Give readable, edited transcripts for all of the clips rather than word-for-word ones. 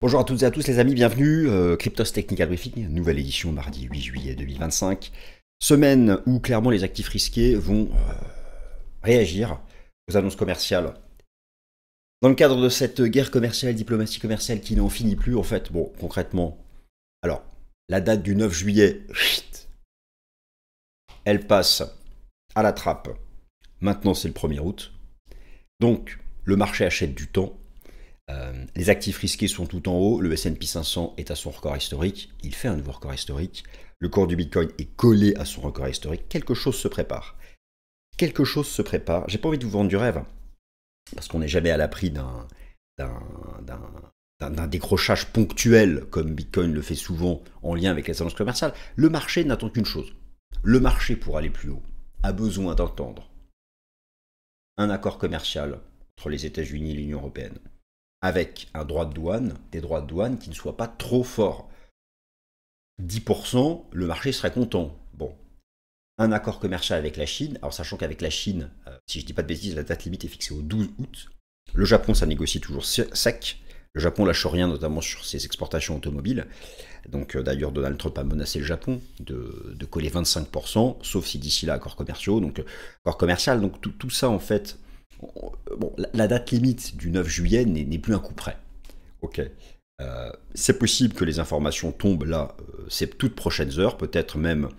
Bonjour à toutes et à tous les amis, bienvenue, Cryptos Technical Briefing, nouvelle édition mardi 8 juillet 2025. Semaine où clairement les actifs risqués vont réagir aux annonces commerciales. Dans le cadre de cette guerre commerciale, diplomatie commerciale qui n'en finit plus en fait, bon concrètement, alors la date du 9 juillet, elle passe à la trappe, maintenant c'est le 1er août, donc le marché achète du temps. Les actifs risqués sont tout en haut, le S&P 500 est à son record historique, il fait un nouveau record historique, le cours du Bitcoin est collé à son record historique, quelque chose se prépare. Quelque chose se prépare, j'ai pas envie de vous vendre du rêve, parce qu'on n'est jamais à l'abri d'un décrochage ponctuel, comme Bitcoin le fait souvent en lien avec les annonces commerciales. Le marché n'attend qu'une chose, le marché pour aller plus haut a besoin d'entendre un accord commercial entre les États-Unis et l'Union européenne, avec un droit de douane, des droits de douane qui ne soient pas trop forts. 10%, le marché serait content. Bon. Un accord commercial avec la Chine, alors sachant qu'avec la Chine, si je ne dis pas de bêtises, la date limite est fixée au 12 août. Le Japon, ça négocie toujours sec. Le Japon lâche rien, notamment sur ses exportations automobiles. Donc d'ailleurs, Donald Trump a menacé le Japon de coller 25%, sauf si d'ici là, accord commerciaux. Donc accord commercial, donc tout ça en fait. Bon, la date limite du 9 juillet n'est plus un coup près. Ok. C'est possible que les informations tombent là, ces toutes prochaines heures, peut-être même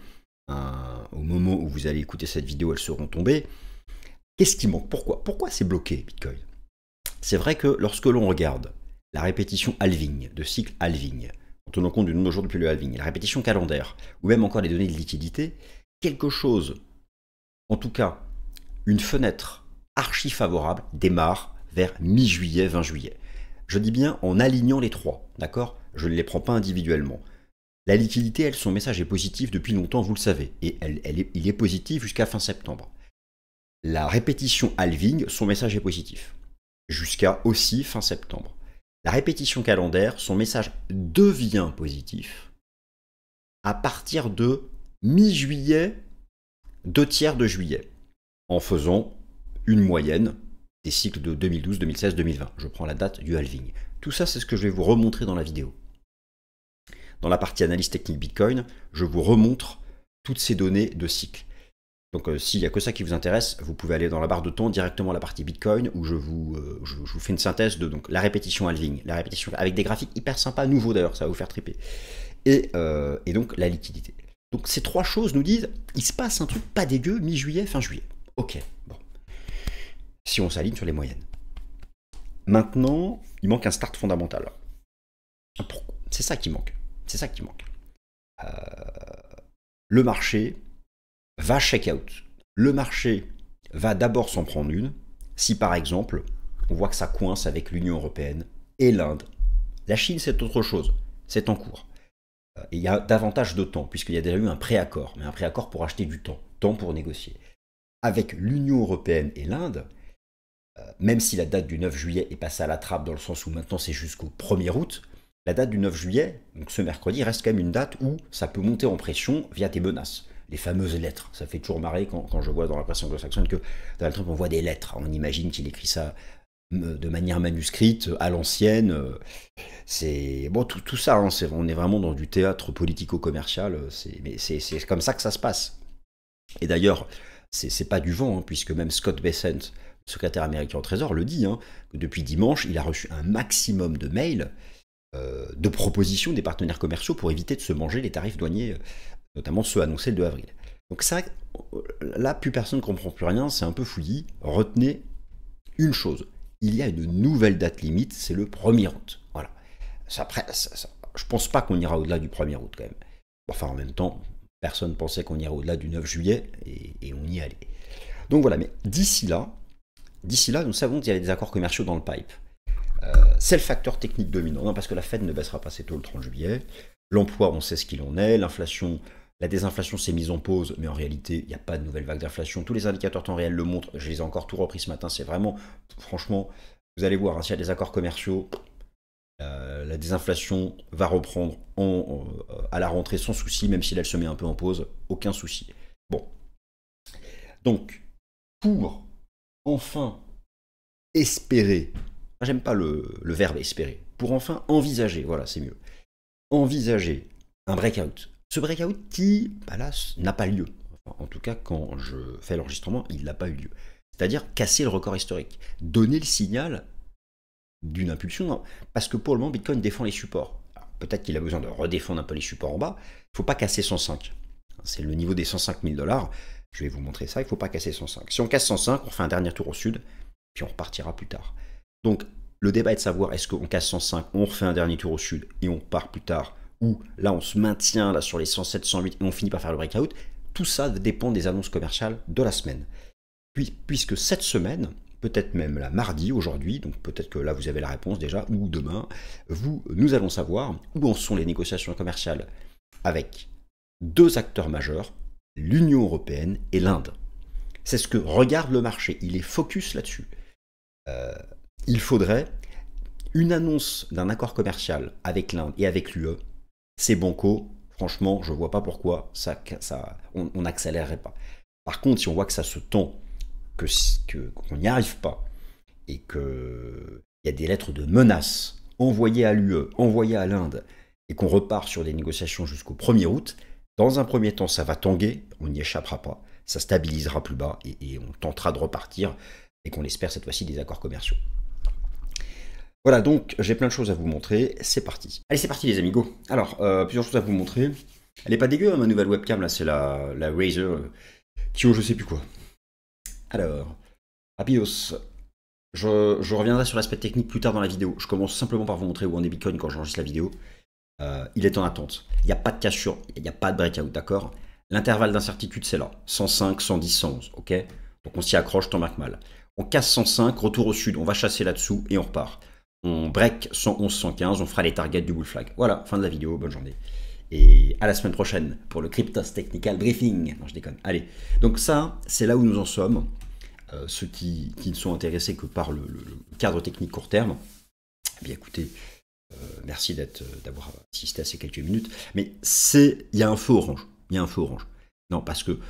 au moment où vous allez écouter cette vidéo, elles seront tombées. Qu'est-ce qui manque? Pourquoi c'est bloqué, Bitcoin? C'est vrai que lorsque l'on regarde la répétition halving, de cycle halving, en tenant compte du nombre de jours depuis le halving, la répétition calendaire, ou même encore les données de liquidité, quelque chose, en tout cas, une fenêtre archi favorable démarre vers mi-juillet, 20 juillet. Je dis bien en alignant les trois, d'accord? Je ne les prends pas individuellement. La liquidité, elle, son message est positif depuis longtemps, vous le savez, et il est positif jusqu'à fin septembre. La répétition halving, son message est positif, jusqu'à aussi fin septembre. La répétition calendaire, son message devient positif à partir de mi-juillet, 2/3 de juillet, en faisant une moyenne des cycles de 2012, 2016, 2020. Je prends la date du halving. Tout ça, c'est ce que je vais vous remontrer dans la vidéo. Dans la partie analyse technique Bitcoin, je vous remontre toutes ces données de cycle. Donc s'il n'y a que ça qui vous intéresse, vous pouvez aller dans la barre de temps directement à la partie Bitcoin où je vous fais une synthèse de donc, la répétition halving, la répétition avec des graphiques hyper sympas, nouveaux d'ailleurs, ça va vous faire triper. Et donc la liquidité. Donc ces trois choses nous disent, il se passe un truc pas dégueu mi-juillet, fin juillet. Ok, bon. Si on s'aligne sur les moyennes. Maintenant, il manque un start fondamental. C'est ça qui manque. C'est ça qui manque. Le marché va check out. Le marché va d'abord s'en prendre une si par exemple on voit que ça coince avec l'Union européenne et l'Inde. La Chine c'est autre chose, c'est en cours. Et il y a davantage de temps puisqu'il y a déjà eu un préaccord, mais un préaccord pour acheter du temps pour négocier. Avec l'Union européenne et l'Inde, même si la date du 9 juillet est passée à la trappe dans le sens où maintenant c'est jusqu'au 1er août, la date du 9 juillet, donc ce mercredi, reste quand même une date où ça peut monter en pression via des menaces. Les fameuses lettres. Ça fait toujours marrer quand je vois dans la presse anglo-saxonne que Donald Trump envoie des lettres. On imagine qu'il écrit ça de manière manuscrite, à l'ancienne. C'est bon, tout ça, hein, on est vraiment dans du théâtre politico-commercial. Mais c'est comme ça que ça se passe. Et d'ailleurs, c'est pas du vent, hein, puisque même Scott Bessent, secrétaire américain au Trésor, le dit, hein, que depuis dimanche, il a reçu un maximum de mails de propositions des partenaires commerciaux pour éviter de se manger les tarifs douaniers, notamment ceux annoncés le 2 avril. Donc ça, là, plus personne ne comprend plus rien, c'est un peu fouillis. Retenez une chose, il y a une nouvelle date limite, c'est le 1er août. Voilà. Je pense pas qu'on ira au-delà du 1er août quand même. Enfin, en même temps, personne pensait qu'on irait au-delà du 9 juillet et on y allait. Donc voilà, mais d'ici là, nous savons qu'il y a des accords commerciaux dans le pipe. C'est le facteur technique dominant, non, parce que la Fed ne baissera pas ses taux le 30 juillet. L'emploi, on sait ce qu'il en est. L'inflation, la désinflation s'est mise en pause, mais en réalité, il n'y a pas de nouvelle vague d'inflation. Tous les indicateurs temps réel le montrent. Je les ai encore tout repris ce matin. C'est vraiment, franchement, vous allez voir, hein, s'il y a des accords commerciaux, la désinflation va reprendre à la rentrée sans souci, même si elle se met un peu en pause. Aucun souci. Bon. Donc, pour enfin espérer j'aime pas le verbe espérer, pour enfin envisager, voilà, c'est mieux, envisager un breakout. Ce breakout qui, bah là, n'a pas lieu. Enfin, en tout cas, quand je fais l'enregistrement, il n'a pas eu lieu. C'est-à-dire casser le record historique, donner le signal d'une impulsion, non. Parce que pour le moment, Bitcoin défend les supports. Peut-être qu'il a besoin de redéfendre un peu les supports en bas, il ne faut pas casser 105. C'est le niveau des 105 000 $. Je vais vous montrer ça, il ne faut pas casser 105. Si on casse 105, on fait un dernier tour au sud, puis on repartira plus tard. Donc, le débat est de savoir, est-ce qu'on casse 105, on refait un dernier tour au sud, et on part plus tard, ou là, on se maintient là sur les 107, 108, et on finit par faire le breakout. Tout ça dépend des annonces commerciales de la semaine. Puisque cette semaine, peut-être même la mardi, aujourd'hui, donc peut-être que là vous avez la réponse déjà, ou demain, nous allons savoir où en sont les négociations commerciales avec deux acteurs majeurs, l'Union européenne et l'Inde. C'est ce que regarde le marché, il est focus là-dessus. Il faudrait une annonce d'un accord commercial avec l'Inde et avec l'UE, c'est banco, franchement, je ne vois pas pourquoi on n'accélérerait pas. Par contre, si on voit que ça se tend, qu'on n'y arrive pas, et qu'il y a des lettres de menaces envoyées à l'UE, envoyées à l'Inde, et qu'on repart sur des négociations jusqu'au 1er août, dans un premier temps, ça va tanguer, on n'y échappera pas, ça stabilisera plus bas, et on tentera de repartir, et qu'on espère cette fois-ci des accords commerciaux. Voilà, donc j'ai plein de choses à vous montrer, c'est parti. Allez, c'est parti les amis, go. Alors, plusieurs choses à vous montrer. Elle est pas dégueu, hein, ma nouvelle webcam, là, c'est la Razer Kyo, je sais plus quoi. Alors, rapidos, je reviendrai sur l'aspect technique plus tard dans la vidéo. Je commence simplement par vous montrer où en est Bitcoin quand j'enregistre la vidéo. Il est en attente. Il n'y a pas de cassure, il n'y a pas de breakout, d'accord? L'intervalle d'incertitude, c'est là. 105, 110, 111, ok? Donc on s'y accroche, tant marque mal. On casse 105, retour au sud, on va chasser là-dessous et on repart. On break 111, 115, on fera les targets du bull flag. Voilà, fin de la vidéo, bonne journée. Et à la semaine prochaine pour le Cryptos Technical Briefing. Non, je déconne. Allez, donc ça, c'est là où nous en sommes. Ceux qui ne sont intéressés que par le cadre technique court terme, eh bien écoutez, merci d'avoir assisté à ces quelques minutes. Mais il y a un feu orange. Il y a un feu orange. Non, parce que,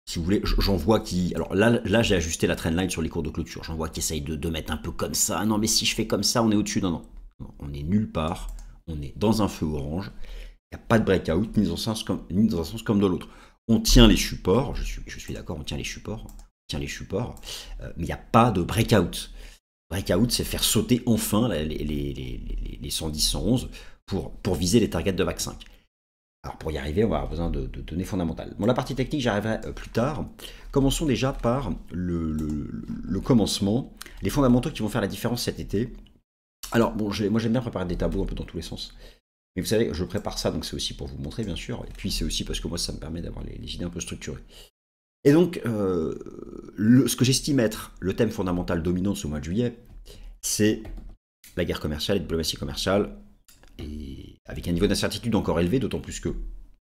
si vous voulez, j'en vois qui... Alors là j'ai ajusté la trendline sur les cours de clôture. J'en vois qui essayent de mettre un peu comme ça. Non, mais si je fais comme ça, on est au-dessus. Non, on est nulle part. On est dans un feu orange. Il n'y a pas de breakout, ni dans un sens comme dans l'autre. On tient les supports, je suis d'accord, on tient les supports, mais il n'y a pas de breakout. Breakout, c'est faire sauter enfin les 110, 111 pour viser les targets de VAC 5. Alors pour y arriver, on va avoir besoin de données fondamentales. Bon, la partie technique, j'arriverai plus tard. Commençons déjà par le commencement, les fondamentaux qui vont faire la différence cet été. Alors bon, moi j'aime bien préparer des tableaux un peu dans tous les sens. Mais vous savez, je prépare ça, donc c'est aussi pour vous montrer, bien sûr. Et puis c'est aussi parce que moi, ça me permet d'avoir les idées un peu structurées. Et donc, ce que j'estime être le thème fondamental dominant de ce mois de juillet, c'est la guerre commerciale et la diplomatie commerciale, et avec un niveau d'incertitude encore élevé, d'autant plus que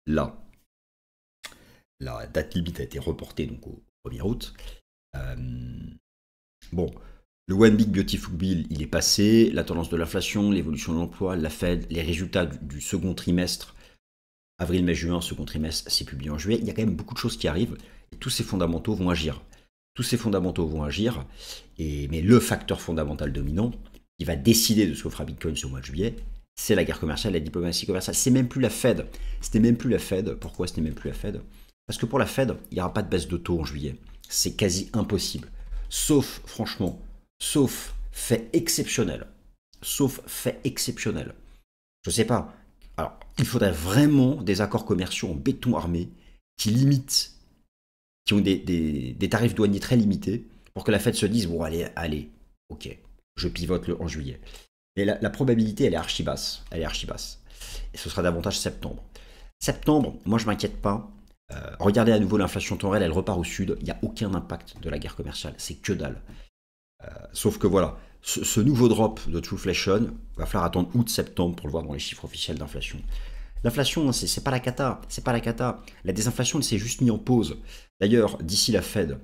là, la date limite a été reportée donc au 1er août. Bon, le One Big Beautiful Bill, il est passé, la tendance de l'inflation, l'évolution de l'emploi, la Fed, les résultats du second trimestre, avril, mai, juin, second trimestre, c'est publié en juillet. Il y a quand même beaucoup de choses qui arrivent et tous ces fondamentaux vont agir. Mais le facteur fondamental dominant qui va décider de ce que fera Bitcoin ce mois de juillet, c'est la guerre commerciale, la diplomatie commerciale. C'est même plus la Fed. C'était même plus la Fed. Pourquoi c'était même plus la Fed? Parce que pour la Fed, il n'y aura pas de baisse de taux en juillet. C'est quasi impossible. Sauf fait exceptionnel. Je sais pas. Alors, il faudrait vraiment des accords commerciaux en béton armé qui ont des tarifs douaniers très limités pour que la Fed se dise, bon, allez, ok, je pivote en juillet. Mais la probabilité, elle est archi basse. Et ce sera davantage septembre. Septembre, moi, je m'inquiète pas. Regardez à nouveau l'inflation temps réel, elle repart au sud. Il n'y a aucun impact de la guerre commerciale. C'est que dalle. Sauf que voilà, ce nouveau drop de Trueflation, va falloir attendre août-septembre pour le voir dans les chiffres officiels d'inflation. L'inflation, c'est pas la cata, La désinflation, elle s'est juste mise en pause. D'ailleurs, d'ici la Fed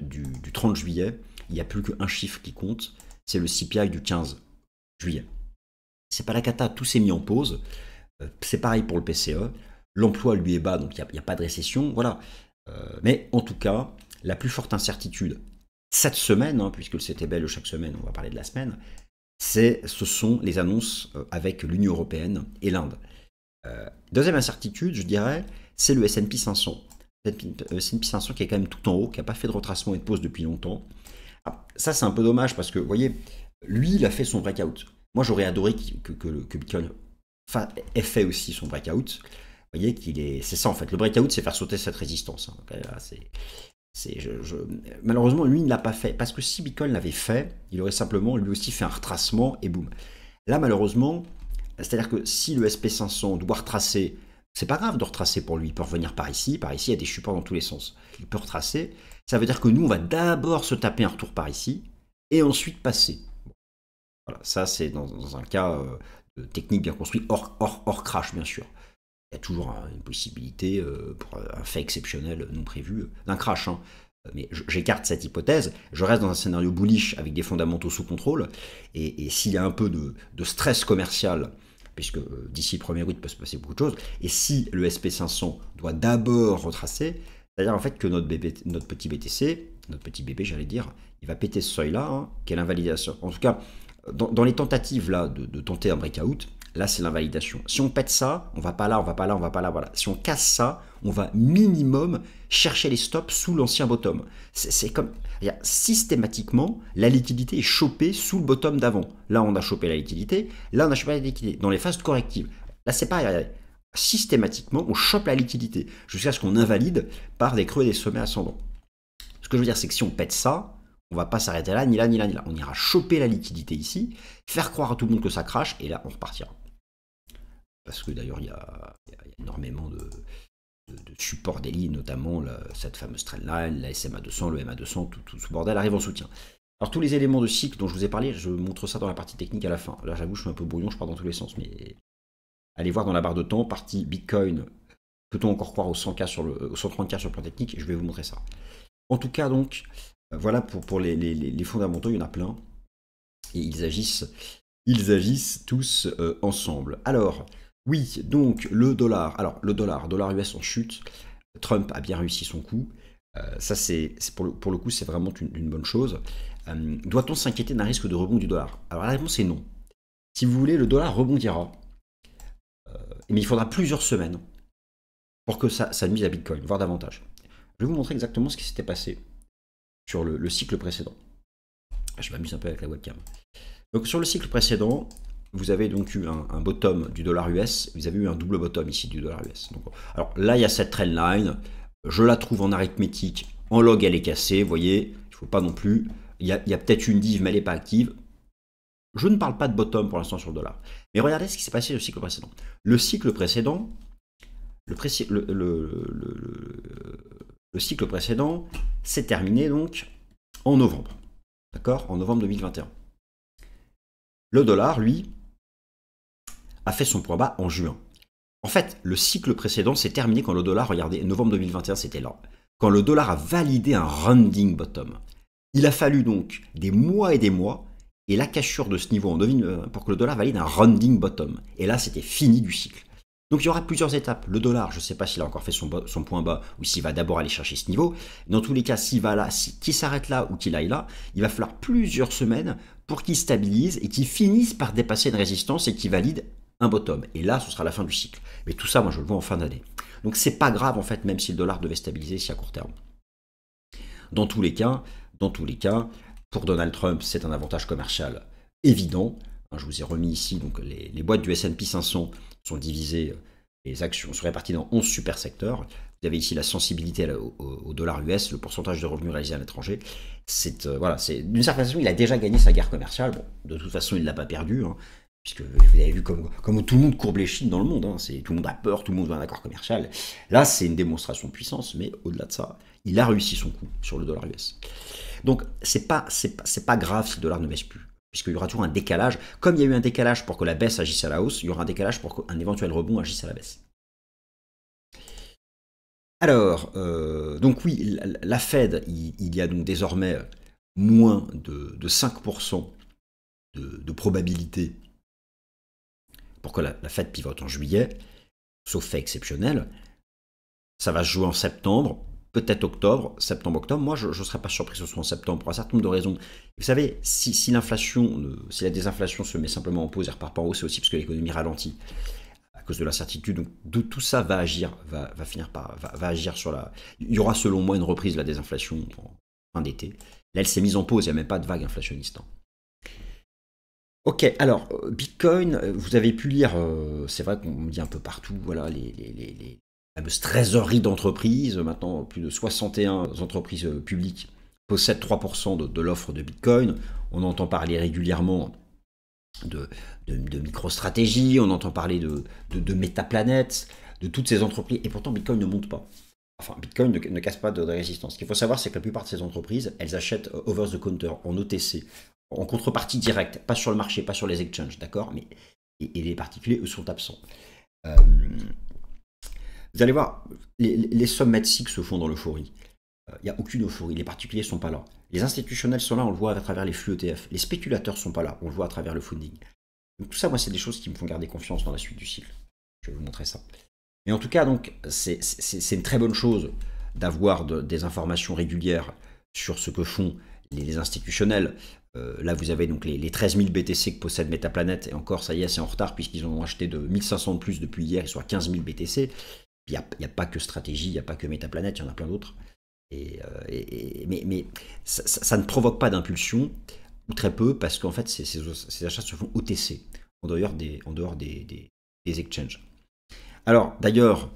du 30 juillet, il n'y a plus qu'un chiffre qui compte, c'est le CPI du 15 juillet. C'est pas la cata, tout s'est mis en pause. C'est pareil pour le PCE. L'emploi, lui, est bas, donc il n'y a pas de récession, voilà. Mais en tout cas, la plus forte incertitude cette semaine, hein, puisque c'était belle chaque semaine, on va parler de la semaine, ce sont les annonces avec l'Union européenne et l'Inde. Deuxième incertitude, je dirais, c'est le S&P 500. Le S&P 500 qui est quand même tout en haut, qui n'a pas fait de retracement et de pause depuis longtemps. Alors, ça, c'est un peu dommage parce que, vous voyez, lui, il a fait son breakout. Moi, j'aurais adoré que Bitcoin ait fait aussi son breakout. Vous voyez c'est ça en fait. Le breakout, c'est faire sauter cette résistance. Hein. Là, malheureusement, lui, il ne l'a pas fait. Parce que si Bitcoin l'avait fait, il aurait simplement lui aussi fait un retracement et boum. Là, malheureusement, c'est-à-dire que si le SP500 doit retracer, c'est pas grave de retracer pour lui. Il peut revenir par ici. Par ici, il y a des supports dans tous les sens. Il peut retracer. Ça veut dire que nous, on va d'abord se taper un retour par ici et ensuite passer. Voilà, ça, c'est dans un cas technique bien construit, hors crash, bien sûr. Il y a toujours une possibilité, pour un fait exceptionnel non prévu, d'un crash. Hein. Mais j'écarte cette hypothèse. Je reste dans un scénario bullish avec des fondamentaux sous contrôle. Et s'il y a un peu de stress commercial, puisque d'ici le 1er août, il peut se passer beaucoup de choses, et si le SP500 doit d'abord retracer, c'est-à-dire en fait que notre petit BTC, notre petit bébé, j'allais dire, il va péter ce seuil-là, hein, qui est l'invalidation. En tout cas, dans les tentatives là de tenter un breakout, là c'est l'invalidation. Si on pète ça, on va pas là, on va pas là, on va pas là, voilà. Si on casse ça, on va minimum chercher les stops sous l'ancien bottom. C'est comme, systématiquement, la liquidité est chopée sous le bottom d'avant. Là on a chopé la liquidité, là on a chopé la liquidité. Dans les phases correctives, là c'est pas systématiquement on chope la liquidité jusqu'à ce qu'on invalide par des creux et des sommets ascendants. Ce que je veux dire, c'est que si on pète ça, on va pas s'arrêter là, ni là, ni là, ni là. On ira choper la liquidité ici, faire croire à tout le monde que ça crache, et là, on repartira. Parce que d'ailleurs, il y a énormément de supports daily, notamment cette fameuse trendline, la SMA 200, le MA 200, tout ce bordel arrive en soutien. Alors, tous les éléments de cycle dont je vous ai parlé, je montre ça dans la partie technique à la fin. Là, j'avoue, je suis un peu brouillon, je pars dans tous les sens, mais allez voir dans la barre de temps, partie Bitcoin, peut-on encore croire au 100K au 130K sur le plan technique, et je vais vous montrer ça. En tout cas, donc, voilà pour les fondamentaux, il y en a plein. Et ils agissent tous ensemble. Alors, oui, donc le dollar. Alors, dollar US en chute. Trump a bien réussi son coup. Ça, c'est pour le coup, c'est vraiment une bonne chose. Doit-on s'inquiéter d'un risque de rebond du dollar? Alors, la réponse est non. Si vous voulez, le dollar rebondira. Mais il faudra plusieurs semaines pour que ça nuise à Bitcoin, voire davantage. Je vais vous montrer exactement ce qui s'était passé sur le cycle précédent. Je m'amuse un peu avec la webcam. Donc sur le cycle précédent, vous avez donc eu un bottom du dollar US, vous avez eu un double bottom ici du dollar US. Donc, alors là, il y a cette trendline, je la trouve en arithmétique, en log elle est cassée, vous voyez, il ne faut pas non plus, il y a peut-être une div mais elle n'est pas active. Je ne parle pas de bottom pour l'instant sur le dollar. Mais regardez ce qui s'est passé au cycle précédent. Le cycle précédent, le cycle précédent s'est terminé donc en novembre. D'accord? En novembre 2021. Le dollar, lui, a fait son point bas en juin. En fait, le cycle précédent s'est terminé quand le dollar, regardez, novembre 2021, c'était là. Quand le dollar a validé un rounding bottom. Il a fallu donc des mois et la cassure de ce niveau en pour que le dollar valide un rounding bottom. Et là, c'était fini du cycle. Donc il y aura plusieurs étapes. Le dollar, je ne sais pas s'il a encore fait son point bas ou s'il va d'abord aller chercher ce niveau. Dans tous les cas, s'il va là, qu'il s'arrête là ou qu'il aille là, il va falloir plusieurs semaines pour qu'il stabilise et qu'il finisse par dépasser une résistance et qu'il valide un bottom. Et là, ce sera la fin du cycle. Mais tout ça, moi, je le vois en fin d'année. Donc c'est pas grave en fait, même si le dollar devait stabiliser ici à court terme. Dans tous les cas, pour Donald Trump, c'est un avantage commercial évident. Je vous ai remis ici donc les boîtes du S&P 500 sont divisées, les actions sont réparties dans 11 super secteurs. Vous avez ici la sensibilité au dollar US, le pourcentage de revenus réalisés à l'étranger. Voilà, d'une certaine façon, il a déjà gagné sa guerre commerciale. Bon, de toute façon, il ne l'a pas perdu, hein, puisque vous avez vu comme tout le monde courbe les chines dans le monde. Hein, tout le monde a peur, tout le monde veut un accord commercial. Là, c'est une démonstration de puissance, mais au-delà de ça, il a réussi son coup sur le dollar US. Donc, c'est pas grave si le dollar ne baisse plus, puisqu'il y aura toujours un décalage. Comme il y a eu un décalage pour que la baisse agisse à la hausse, il y aura un décalage pour qu'un éventuel rebond agisse à la baisse. Alors, donc oui, la Fed, il y a donc désormais moins de 5% de probabilité pour que la Fed pivote en juillet, sauf fait exceptionnel. Ça va se jouer en septembre, peut-être octobre, septembre-octobre. Moi, je ne serais pas surpris que ce soit en septembre pour un certain nombre de raisons. Vous savez, si l'inflation, si la désinflation se met simplement en pause et repart pas en haut, c'est aussi parce que l'économie ralentit à cause de l'incertitude. Donc tout ça va agir, va finir par va agir sur la. Il y aura selon moi une reprise de la désinflation en fin d'été. Là, elle s'est mise en pause, il n'y a même pas de vague inflationniste. Ok, alors, Bitcoin, vous avez pu lire, c'est vrai qu'on dit un peu partout, voilà, les fameuses trésoreries d'entreprises. Maintenant, plus de 61 entreprises publiques possèdent 3% de l'offre de Bitcoin. On entend parler régulièrement de MicroStrategy, on entend parler de Metaplanet, de toutes ces entreprises, et pourtant Bitcoin ne monte pas. Enfin, Bitcoin ne casse pas de résistance. Ce qu'il faut savoir, c'est que la plupart de ces entreprises, elles achètent over the counter, en OTC, en contrepartie directe, pas sur le marché, pas sur les exchanges, d'accord, mais et les particuliers, eux, sont absents. Vous allez voir, les sommets SIC se font dans l'euphorie. Il n'y a aucune euphorie, les particuliers ne sont pas là. Les institutionnels sont là, on le voit à travers les flux ETF. Les spéculateurs ne sont pas là, on le voit à travers le funding. Donc tout ça, moi, c'est des choses qui me font garder confiance dans la suite du cycle. Je vais vous montrer ça. Mais en tout cas, donc, c'est une très bonne chose d'avoir des informations régulières sur ce que font les institutionnels. Là, vous avez donc les 13 000 BTC que possède Metaplanet, et encore, ça y est, c'est en retard, puisqu'ils ont acheté de 1500 de plus depuis hier, ils sont à 15 000 BTC. Il n'y a pas que Stratégie, il n'y a pas que Metaplanet, il y en a plein d'autres. Mais ça ne provoque pas d'impulsion, ou très peu, parce qu'en fait, ces achats se font OTC, en dehors des exchanges. Alors, d'ailleurs,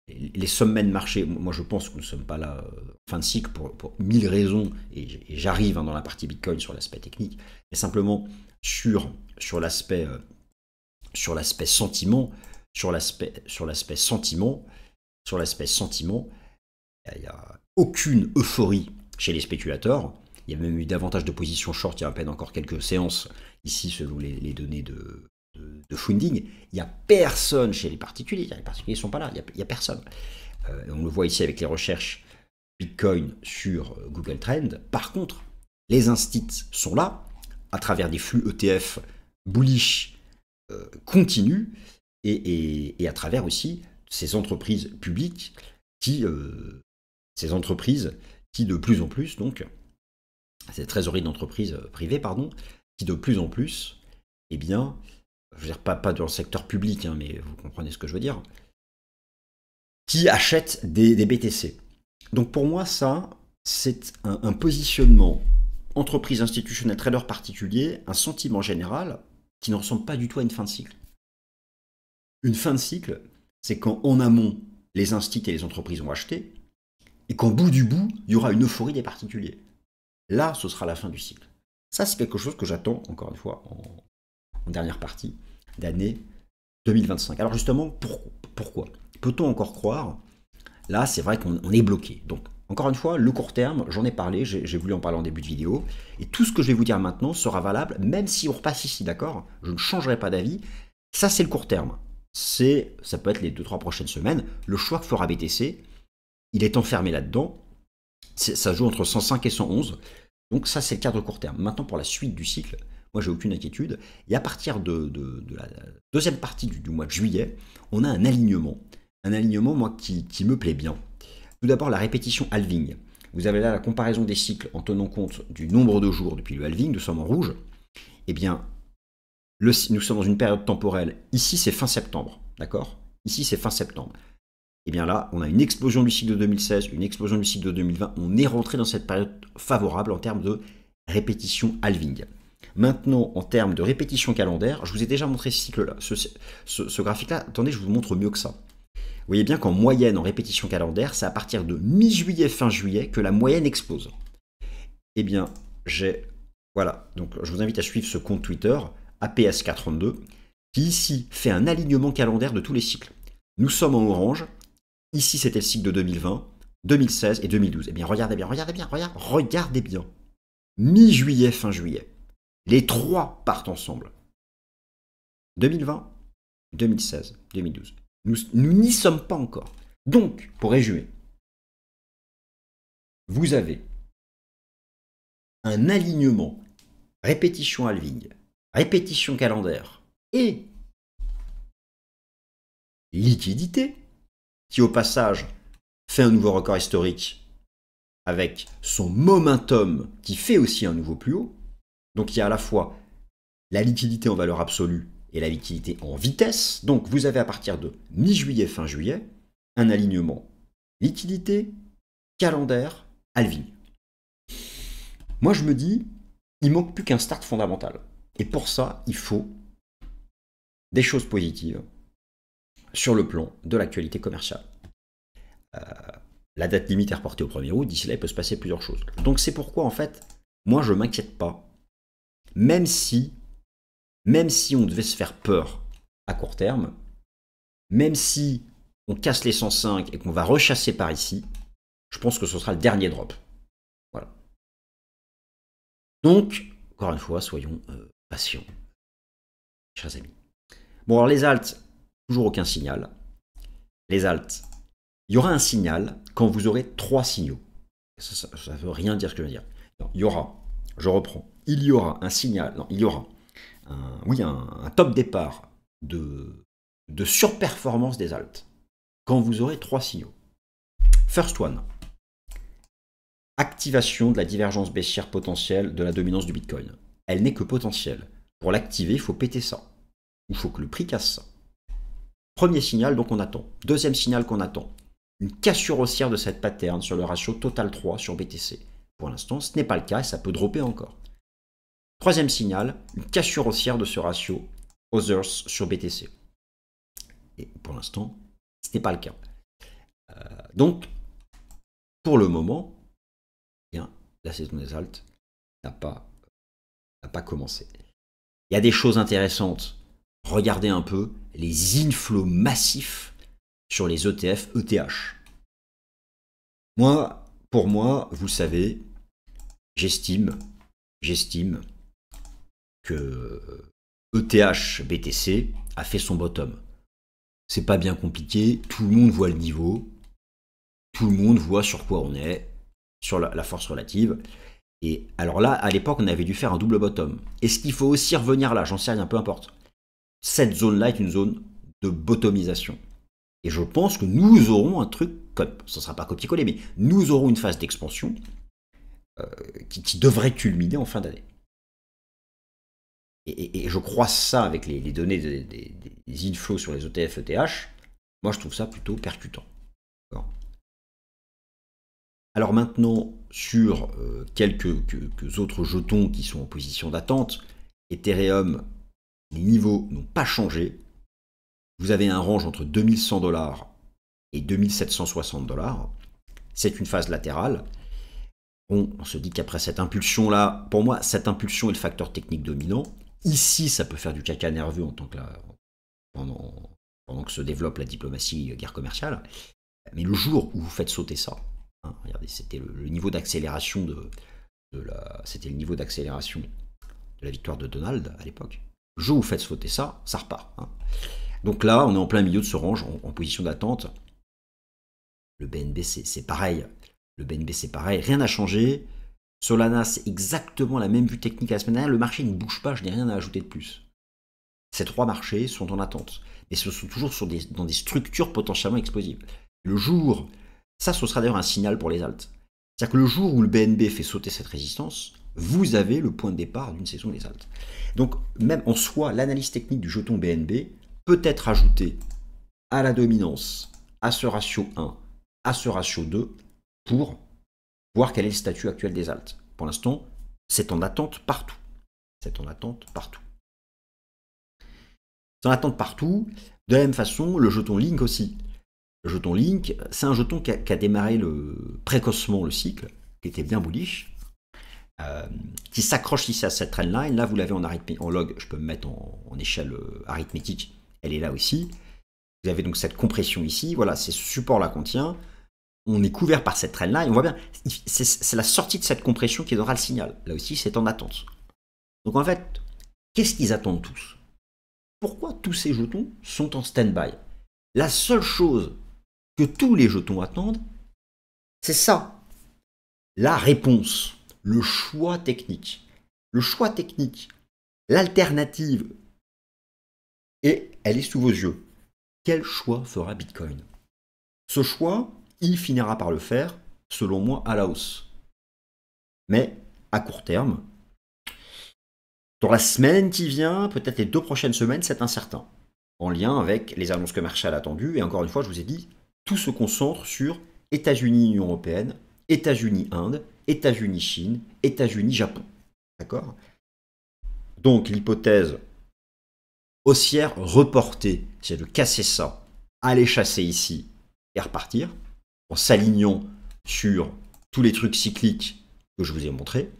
les sommets de marché, moi je pense que nous ne sommes pas là fin de cycle pour 1000 raisons, et j'arrive dans la partie Bitcoin sur l'aspect technique, mais simplement sur l'aspect sentiment, il n'y a aucune euphorie chez les spéculateurs. Il y a même eu davantage de positions short il y a à peine encore quelques séances, ici selon les données de funding. Il n'y a personne chez les particuliers. Les particuliers ne sont pas là, il n'y a personne. On le voit ici avec les recherches Bitcoin sur Google Trend. Par contre, les instits sont là, à travers des flux ETF bullish continus, et à travers aussi ces entreprises publiques qui de plus en plus, donc, ces trésoreries d'entreprises privées, pardon, qui de plus en plus, eh bien, je veux dire, pas dans le secteur public, hein, mais vous comprenez ce que je veux dire, qui achètent des BTC. Donc pour moi, ça, c'est un positionnement entreprise institutionnelle, trader particulier, un sentiment général qui ne ressemble pas du tout à une fin de cycle. Une fin de cycle, c'est quand en amont, les instituts et les entreprises ont acheté, et qu'en bout du bout, il y aura une euphorie des particuliers. Là, ce sera la fin du cycle. Ça, c'est quelque chose que j'attends, encore une fois, en dernière partie d'année 2025. Alors justement, pourquoi peut-on encore croire? Là, c'est vrai qu'on est bloqué. Donc, encore une fois, le court terme, j'en ai parlé, j'ai voulu en parler en début de vidéo, et tout ce que je vais vous dire maintenant sera valable, même si on repasse ici, d'accord? Je ne changerai pas d'avis. Ça, c'est le court terme. Ça peut être les 2-3 prochaines semaines. Le choix que fera BTC, il est enfermé là-dedans. Ça joue entre 105 et 111. Donc ça, c'est le cadre court terme. Maintenant, pour la suite du cycle, moi, j'ai aucune inquiétude. Et à partir de la deuxième partie du mois de juillet, on a un alignement. Un alignement, moi, qui me plaît bien. Tout d'abord, la répétition halving. Vous avez là la comparaison des cycles en tenant compte du nombre de jours depuis le halving. Nous sommes en rouge. Eh bien, nous sommes dans une période temporelle. Ici, c'est fin septembre. D'accord? Ici, c'est fin septembre. Et bien là, on a une explosion du cycle de 2016, une explosion du cycle de 2020. On est rentré dans cette période favorable en termes de répétition halving. Maintenant, en termes de répétition calendaire, je vous ai déjà montré ce cycle-là, ce graphique-là. Attendez, je vous montre mieux que ça. Vous voyez bien qu'en moyenne, en répétition calendaire, c'est à partir de mi-juillet, fin juillet, que la moyenne explose. Eh bien, voilà, donc je vous invite à suivre ce compte Twitter, APS432, qui ici fait un alignement calendaire de tous les cycles. Nous sommes en orange. Ici, c'était le cycle de 2020, 2016 et 2012. Eh bien, regardez bien. Mi-juillet, fin juillet. Les trois partent ensemble. 2020, 2016, 2012. Nous n'y sommes pas encore. Donc, pour résumer, vous avez un alignement, répétition halving, répétition calendaire et liquidité, qui au passage fait un nouveau record historique avec son momentum qui fait aussi un nouveau plus haut. Donc il y a à la fois la liquidité en valeur absolue et la liquidité en vitesse. Donc vous avez à partir de mi-juillet, fin juillet, un alignement liquidité, calendaire, halving. Moi je me dis, il manque plus qu'un start fondamental. Et pour ça, il faut des choses positives sur le plan de l'actualité commerciale. La date limite est reportée au 1er août, d'ici là, il peut se passer plusieurs choses. Donc c'est pourquoi, en fait, moi, je ne m'inquiète pas, même si on devait se faire peur à court terme, même si on casse les 105 et qu'on va rechasser par ici, je pense que ce sera le dernier drop. Voilà. Donc, encore une fois, soyons patients, chers amis. Bon, alors les alts, toujours aucun signal. Les alts, il y aura un signal quand vous aurez 3 signaux. Ça ne veut rien dire ce que je veux dire. Non, il y aura, je reprends, il y aura un signal, non, il y aura un top départ de surperformance des alts quand vous aurez 3 signaux. First one, activation de la divergence baissière potentielle de la dominance du Bitcoin. Elle n'est que potentielle. Pour l'activer, il faut péter ça. Il faut que le prix casse ça. Premier signal, donc on attend. Deuxième signal qu'on attend, une cassure haussière de cette pattern sur le ratio total 3 sur BTC. Pour l'instant, ce n'est pas le cas et ça peut dropper encore. Troisième signal, une cassure haussière de ce ratio Others sur BTC. Et pour l'instant, ce n'est pas le cas. Donc, pour le moment, bien, la saison des alts n'a pas commencé. Il y a des choses intéressantes. Regardez un peu les inflows massifs sur les ETF ETH. Pour moi, vous savez, j'estime que ETH BTC a fait son bottom. C'est pas bien compliqué, tout le monde voit le niveau, tout le monde voit sur quoi on est, sur la force relative. Et alors là, à l'époque, on avait dû faire un double bottom. Est-ce qu'il faut aussi revenir là? J'en sais rien, peu importe. Cette zone-là est une zone de bottomisation. Et je pense que nous aurons un truc, comme ce ne sera pas copier-coller, mais nous aurons une phase d'expansion qui devrait culminer en fin d'année. Et je crois ça avec les données des inflows sur les ETF ETH. Moi, je trouve ça plutôt percutant. Alors maintenant, sur quelques autres jetons qui sont en position d'attente, Ethereum, les niveaux n'ont pas changé. Vous avez un range entre 2100 $ et 2760 $. C'est une phase latérale. On se dit qu'après cette impulsion-là, pour moi, cette impulsion est le facteur technique dominant. Ici, ça peut faire du caca nerveux pendant que se développe la diplomatie guerre commerciale. Mais le jour où vous faites sauter ça, hein, regardez, c'était le niveau d'accélération c'était le niveau d'accélération de la victoire de Donald à l'époque. Le jour où vous faites sauter ça, ça repart. Hein. Donc là, on est en plein milieu de ce range, en position d'attente. Le BNB, c'est pareil. Le BNB, c'est pareil. Rien n'a changé. Solana, c'est exactement la même vue technique à la semaine dernière. Le marché ne bouge pas, je n'ai rien à ajouter de plus. Ces trois marchés sont en attente. Mais ce sont toujours dans des structures potentiellement explosives. Le jour, ce sera d'ailleurs un signal pour les alts. C'est-à-dire que le jour où le BNB fait sauter cette résistance, vous avez le point de départ d'une saison des alts. Donc, même en soi, l'analyse technique du jeton BNB peut être ajoutée à la dominance, à ce ratio 1, à ce ratio 2, pour voir quel est le statut actuel des alts. Pour l'instant, c'est en attente partout. C'est en attente partout. C'est en attente partout. De la même façon, le jeton Link aussi. Le jeton Link, c'est un jeton qui a démarré précocement le cycle, qui était bien bullish, qui s'accroche ici à cette trendline. Là, vous l'avez en log, je peux me mettre en échelle arithmétique, elle est là aussi. Vous avez donc cette compression ici, voilà, c'est ce support-là qu'on tient. On est couvert par cette trendline, on voit bien, c'est la sortie de cette compression qui donnera le signal. Là aussi, c'est en attente. Donc en fait, qu'est-ce qu'ils attendent tous? Pourquoi tous ces jetons sont en stand-by? La seule chose que tous les jetons attendent, c'est ça. La réponse, le choix technique. Le choix technique, l'alternative, et elle est sous vos yeux. Quel choix fera Bitcoin? Ce choix, il finira par le faire selon moi, à la hausse. Mais à court terme, dans la semaine qui vient, peut-être les 2 prochaines semaines, c'est incertain. En lien avec les annonces commerciales attendues. Et encore une fois, je vous ai dit, tout se concentre sur États-Unis, Union européenne, États-Unis, Inde, États-Unis, Chine, États-Unis, Japon. D'accord? Donc l'hypothèse haussière reportée, c'est de casser ça, aller chasser ici et repartir, en s'alignant sur tous les trucs cycliques que je vous ai montrés.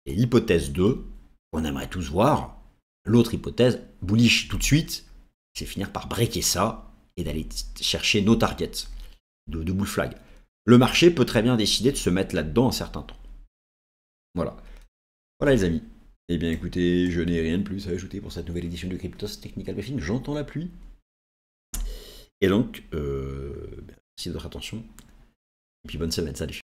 Et l'hypothèse 2, qu'on aimerait tous voir, l'autre hypothèse, bullish tout de suite, c'est finir par breaker ça et d'aller chercher nos targets de bull flag. Le marché peut très bien décider de se mettre là-dedans un certain temps. Voilà. Voilà les amis. Eh bien écoutez, je n'ai rien de plus à ajouter pour cette nouvelle édition de Cryptos Technical Briefing. J'entends la pluie. Et donc, merci de votre attention. Et puis bonne semaine, salut.